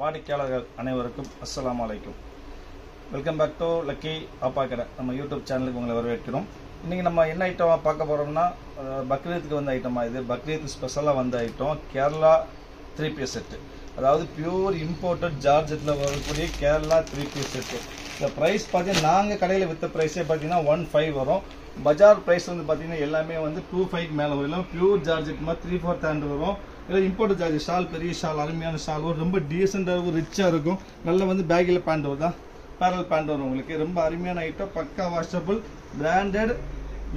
வாடிக்கையாளர்கள் அனைவருக்கும் அஸ்ஸலாமு அலைக்கும். வெல்கம் பேக் டு லக்கி ஆப்பா கடை. நம்ம யூடியூப் சேனலுக்கு உங்களை வரவேற்கிறோம். இன்றைக்கி நம்ம என்ன ஐட்டமாக பார்க்க போகிறோம்னா, பக்ரீத்துக்கு வந்த ஐட்டமாக இது பக்ரீத் ஸ்பெஷலாக வந்த ஐட்டம் கேரளா 3 பீஸ் செட்டு. அதாவது பியூர் இம்போர்ட்டட் ஜார்ஜெட்டில் வரக்கூடிய கேரளா 3 பீஸ் செட்டு. இந்த ப்ரைஸ் பார்த்தீங்கன்னா நாங்கள் கடையில் விற்ற ப்ரைஸே பார்த்தீங்கன்னா 15 வரும். பஜார் ப்ரைஸ் வந்து பார்த்தீங்கன்னா எல்லாமே வந்து 25 மேலே வரும். எல்லாம் பியூர் ஜார்ஜெட் மாதிரி 3/4 ஹேண்ட் வரும். இல்லை இம்போர்ட் ஜார்ஜ் ஷால், பெரிய ஷால், அருமையான ஷால் வரும். ரொம்ப டீசெண்டாக இருக்கும், ரிச்சாக இருக்கும். நல்லா வந்து பேக்கில் பேண்ட் வரும், பேரல் பேண்ட் வரும் உங்களுக்கு. ரொம்ப அருமையான ஐட்டம், பக்கா washable, branded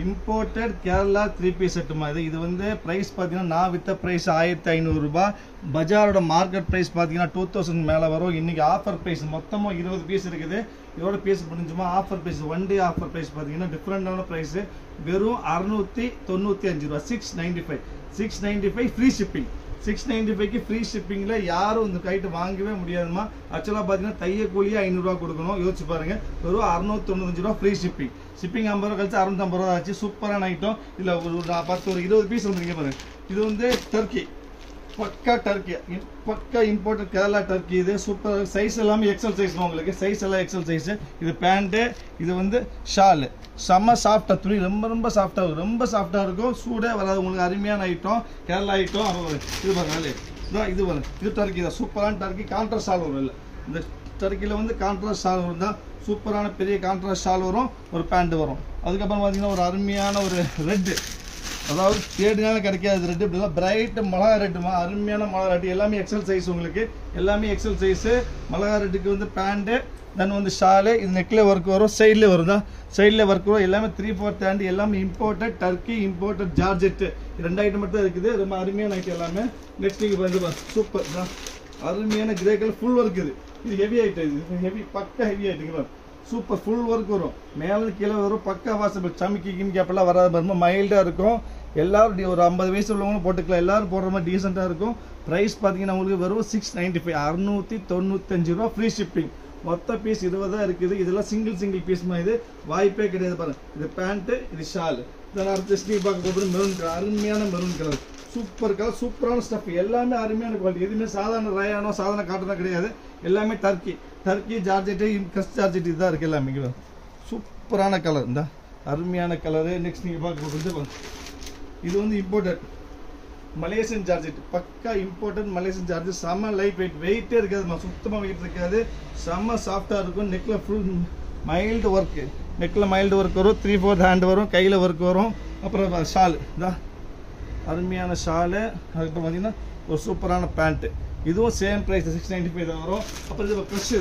imported Kerala 3 piece set மாதிரி. இது வந்து ப்ரைஸ் பார்த்தீங்கன்னா நான் விற்ற ப்ரைஸ் 1500 ரூபாய். பஜாரோட மார்க்கெட் ப்ரைஸ் பார்த்தீங்கன்னா 2000 மேலே வரும். இன்றைக்கி ஆஃபர் ப்ரைஸ் மொத்தமாக 20 பீஸ் இருக்குது. இதோட பீஸ் முடிஞ்சுமா offer price, one day offer price பார்த்தீங்கன்னா டிஃப்ரெண்டான ப்ரைஸு. வெறும் 695 ரூபா, 695 ஃப்ரீ ஷிப்பிங். 695க்கு ஃப்ரீ ஷிப்பிங்கில் யாரும் இந்த கைட்டு வாங்கவே முடியாதுமா. ஆக்சுவலாக பார்த்தீங்கன்னா தைய கூலியே 500 ரூபா கொடுக்கணும். யோசிச்சு பாருங்கள், வெறும் 695 ரூபா ஃப்ரீ ஷிப்பிங். ஷிப்பிங் 50 ரூபா கழிச்சு 650 ரூபா ஆச்சு. சூப்பரான ஐட்டம். இல்லை ஒரு 20 பீஸ் வந்துருங்க பாருங்க. இது வந்து டர்க்கி, பக்கா டர்க்கி, பக்கா இம்போர்ட்டட் கேரளா டர்க்கி. இது சூப்பர் சைஸ் எல்லாமே எக்ஸல் சைஸ் தான் உங்களுக்கு. சைஸ் எல்லாம் எக்ஸல் சைஸு. இது பேண்ட்டு, இது வந்து ஷாலு. செம்ம சாஃப்டாக, துணி ரொம்ப சாஃப்டாக இருக்கும், ரொம்ப சாஃப்டாக இருக்கும். சூடே வராது உங்களுக்கு. அருமையான ஐட்டம், கேரளா ஐட்டம். இது பாருங்க, இது பாருங்க, இது டர்க்கி தான். சூப்பரான டர்க்கி. கான்ட்ராஸ்ட் ஷால் வரும். இல்லை இந்த டர்க்கியில் வந்து கான்ட்ராஸ்ட் ஷால் வரும் தான். சூப்பரான பெரிய கான்ட்ராஸ்ட் ஷால் வரும், ஒரு பேண்ட் வரும். அதுக்கப்புறம் பார்த்தீங்கன்னா ஒரு அருமையான ஒரு ரெட்டு, அதாவது தேடினாலும் கிடைக்காது ரெட்டு. இப்படிலாம் பிரைட் மிளகா ரெட்டுமா, அருமையான மிளகா ரெட்டு. எல்லாமே எக்ஸல் சைஸ் உங்களுக்கு, எல்லாமே எக்ஸல் சைஸு. மிளகா ரெட்டுக்கு வந்து பேண்ட்டு, தென் வந்து ஷாலு. இது நெக்கில் ஒர்க் வரும், சைடில் வரும் தான், சைடில் ஒர்க் வரும். எல்லாமே 3/4 ஹேண்ட், எல்லாமே imported Turkey, imported georgette. 2 item மட்டும் தான் இருக்குது. ரொம்ப அருமையான ஐட்டம் எல்லாமே. நெக்ஸ்ட் நீங்கள் வந்து சூப்பர் தான், அருமையான கிரே கலர் ஃபுல் ஒர்க். இது ஹெவி ஐட்டம், இது ஹெவி, பக்கா ஹெவி ஐட்டுங்க. சூப்பர் ஃபுல் ஒர்க் வரும், மேலே கீழே வரும். பக்கா வாசபிள், சமிக்கி கிமிக்கி அப்பெல்லாம் வராது. ரொம்ப மைல்டாக இருக்கும். எல்லாரும் ஒரு 50 வயசு உள்ளவங்களும் போட்டுக்கலாம். எல்லாரும் போடுற மாதிரி டீசெண்டாக இருக்கும். ப்ரைஸ் பார்த்தீங்கன்னா உங்களுக்கு வெறும் 695, 695 ரூபா ஃப்ரீ ஷிப்பிங். மொத்த பீஸ் 20 தான் இருக்குது. இதெல்லாம் சிங்கிள் பீஸ் மாதிரி. இது வாய்ப்பே கிடையாது பாருங்க. இது பேண்ட்டு, இது ஷாலு. இதெல்லாம் அடுத்து ஸ்லீவ் பார்க்க போகிறது மெரூன் கலர், அருமையான மெரூன் கலர். சூப்பர் கலர், சூப்பரான ஸ்டஃப். எல்லாமே அருமையான குவாலிட்டி. எதுவுமே சாதாரண ரயானோ சாதாரண காட்டனோ கிடையாது. எல்லாமே டர்க்கி ஜார்ஜெட்டு, கஸ்ட் ஜார்ஜெட் இதுதான் இருக்குது எல்லாமே. சூப்பரான கலர், இந்த அருமையான கலரு. நெக்ஸ்ட் நீங்கள் பார்க்க போகிறது இது வந்து இம்போர்ட்டட் மலேசியன் ஜார்ஜெட், பக்கா இம்போர்ட்டட் மலேசியன் ஜார்ஜெட். செம்ம லைட் வெயிட், வெயிட்டே இருக்காது, சுத்தமாக வெயிட் இருக்காது. செம்ம சாஃப்டாக இருக்கும். நெக்கில் ஃபுல் மைல்டு ஒர்க்கு, நெக்கில் மைல்டு ஒர்க் வரும். 3/4 ஹேண்ட் வரும், கையில் ஒர்க் வரும். அப்புறம் ஷால், இதான் அருமையான ஷாலு. அதுக்கப்புறம் பார்த்தீங்கன்னா ஒரு சூப்பரான பேண்ட்டு. இதுவும் சேம் ப்ரைஸ் 695 தான் வரும். அப்புறம் இது க்ரஷ்,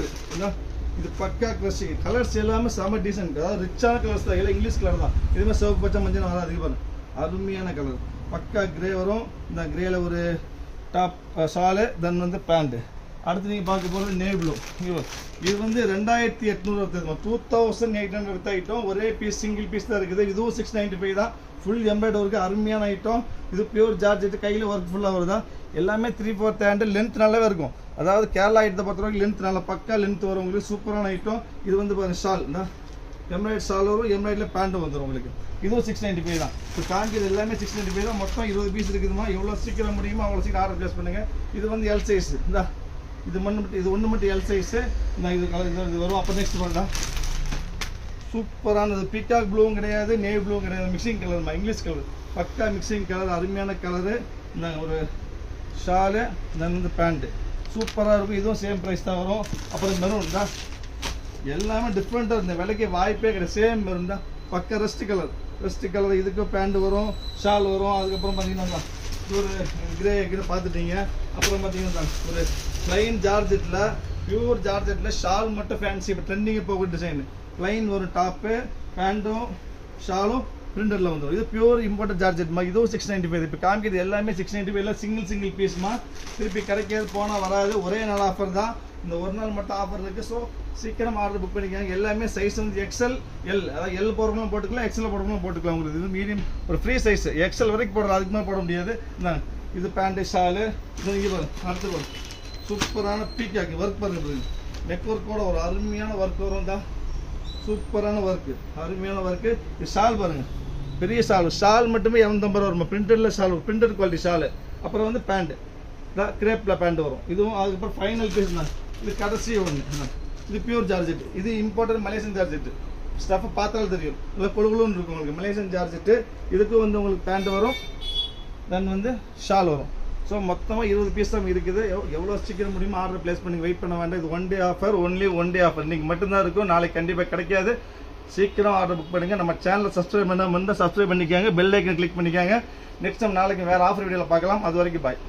இது பக்கா க்ரஷ். கலர்ஸ் எல்லாமே செம்ம டீசென்ட், அதாவது ரிச்சான கலர்ஸ் தான். எல்லாம் இங்கிலீஷ் கலர் தான். இதுமாதிரி சிவப்பு பச்சை மஞ்சள் வராது. இது பாருங்க, அருமையான கலர், பக்கா கிரே வரும். இந்த கிரேல ஒரு டாப் ஷாலு, தென் வந்து பேண்ட்டு. அடுத்து நீங்கள் பார்க்க போகிறது நேவி ப்ளூ. இது வந்து 2800 வருது, 2800 வித்த ஐட்டம். ஒரே பீஸ், சிங்கிள் பீஸ் தான் இருக்குது. இதுவும் 695 தான். ஃபுல் எம்ப்ராய்டரி ஒர்க்கு, அருமையான ஐட்டம். இது பியூர் ஜார்ஜெட்டு, கையில் ஒர்க் ஃபுல்லாக வருதா. எல்லாமே 3/4 ஹேண்டு, லென்த் நல்லாவே இருக்கும். அதாவது கேரளா ஐட்டத்தை பொறுத்தவரைக்கும் லென்த் நல்லா பக்கா லென்த் வரும் உங்களுக்கு. சூப்பரான ஐட்டம். இது வந்து பாருங்க ஷால், எம்ப்ராய்டரி ஷால் வரும், எம்ப்ராய்டரியில் பேண்ட்டு வந்துடும் உங்களுக்கு. இதுவும் 695 தான். இப்போ காஞ்சிது எல்லாமே 695 தான். மொத்தம் 20 பீஸ் இருக்குதுமா. எவ்வளோ சீக்கிரம் முடியுமோ அவ்வளோ சீக்கிரம் ஆர்டர் ப்ளேஸ் பண்ணுங்கள். இது வந்து எல் சைஸ், இந்தா இது ஒன்று மட்டும் எல் சைஸு. நான் இது கலர் இது வரும். அப்போ நெக்ஸ்ட் பண்ணா சூப்பரானது, பீகாக் ப்ளூவும் கிடையாது, நேவி ப்ளூவும் கிடையாது, மிக்சிங் கலர், இங்கிலீஷ் கலர், பக்கா மிக்சிங் கலர், அருமையான கலரு. இந்த ஒரு ஷாலு, தென் வந்து பேண்ட்டு சூப்பராக இருக்கும். இதுவும் சேம் ப்ரைஸ் தான் வரும். அப்புறம் மெரூன் தான், எல்லாமே டிஃப்ரெண்ட்டாக இருந்த விலைக்கு வாய்ப்பே கிடையாது. சேம் மெரூன் தான், பக்கா ரெஸ்ட் கலர். இதுக்கு பேண்ட் வரும், ஷால் வரும். அதுக்கப்புறம் பார்த்தீங்கன்னா ஒரு கிரே பார்த்துட்டீங்க. அப்புறம் பார்த்தீங்கன்னா ஒரு ப்ளைன் ஜார்ஜெட்டில், பியூர் ஜார்ஜெட்டில் ஷால் மட்டும் ஃபேன்சி. இப்போ ட்ரெண்டிங்கு போகிற டிசைன். ப்ளைன் ஒரு டாப்பு, பேண்ட்டும் ஷாலும் பிரிண்டரில் வந்துடும். இது பியூர் இம்போர்ட்டட் ஜார்ஜெட்மா. இதுவும் 695. இப்போ காமிக்கிறது எல்லாமே 695 சிங்கிள் பீஸ்மா. திருப்பி கிடைக்காது, போனால் வராது. ஒரே நாள் ஆஃபர் தான், இந்த ஒரு நாள் மட்டும் ஆஃபர் இருக்குது. ஸோ சீக்கிரம் ஆர்டர் புக் பண்ணிக்காங்க. எல்லாமே சைஸ் வந்து எக்ஸல், எல், அதாவது எல் போடுறவங்களும் போட்டுக்கலாம், எக்ஸல் போடுறவங்களும் போட்டுக்கலாம். உங்களுக்கு இது மீடியம் ஒரு ஃப்ரீ சைஸ், எக்ஸல் வரைக்கும் போடுறது, அதுக்கு மேலே போட முடியாது. இது பேண்ட்டு ஷாலு. இது இங்கே வரும். அடுத்து வரும் சூப்பரான பீக்காக்கு ஒர்க் பாருங்க. நெக் ஒர்க்கோட ஒரு அருமையான ஒர்க் வரும் தான். சூப்பரான ஒர்க்கு, அருமையான ஒர்க்கு. இது ஷால் பாருங்க, பெரிய ஷால். ஷால் மட்டுமே 250 ரூபா வரும். பிரிண்டரில் ஷால், பிரிண்டர் குவாலிட்டி ஷாலு. அப்புறம் வந்து பேண்ட்டு, கிரேப்ல பேண்ட் வரும். இதுவும் அதுக்கப்புறம் ஃபைனல் பீஸ் தான். இது கடைசி ஒன்று. இது பியூர் ஜார்ஜெட். இது இம்போர்ட்டட் மலேசியன் ஜார்ஜெட். ஸ்டஃப் பார்த்தாலும் தெரியும், இல்லை கொழுகுலுன்னு இருக்கும் உங்களுக்கு. Malaysian georgette. இதுக்கும் வந்து உங்களுக்கு பேண்ட் வரும், தென் வந்து ஷால் வரும். ஸோ மொத்தமாக 20 பீஸ் தான் இருக்குது. எவ்வளோ சீக்கிரம் முடியுமோ ஆர்டர் பிளேஸ் பண்ணி வெயிட் பண்ண வேண்டாம். இது one day offer, only one day offer. இன்னைக்கு மட்டும்தான் இருக்கும், நாளைக்கு கண்டிப்பாக கிடைக்காது. சீக்கிரம் ஆர்டர் புக் பண்ணுங்க. நம்ம சேனலை சப்ஸ்கிரைப் பண்ணாமல் இருந்தால் சப்ஸ்கிரைப் பண்ணிக்காங்க, பெல் ஐக்கன் கிளிக் பண்ணிக்காங்க. நெக்ஸ்ட் டைம் நாளைக்கு வேறு ஆஃபர் வீடியோவில் பார்க்கலாம். அது வரைக்கும் பாய்.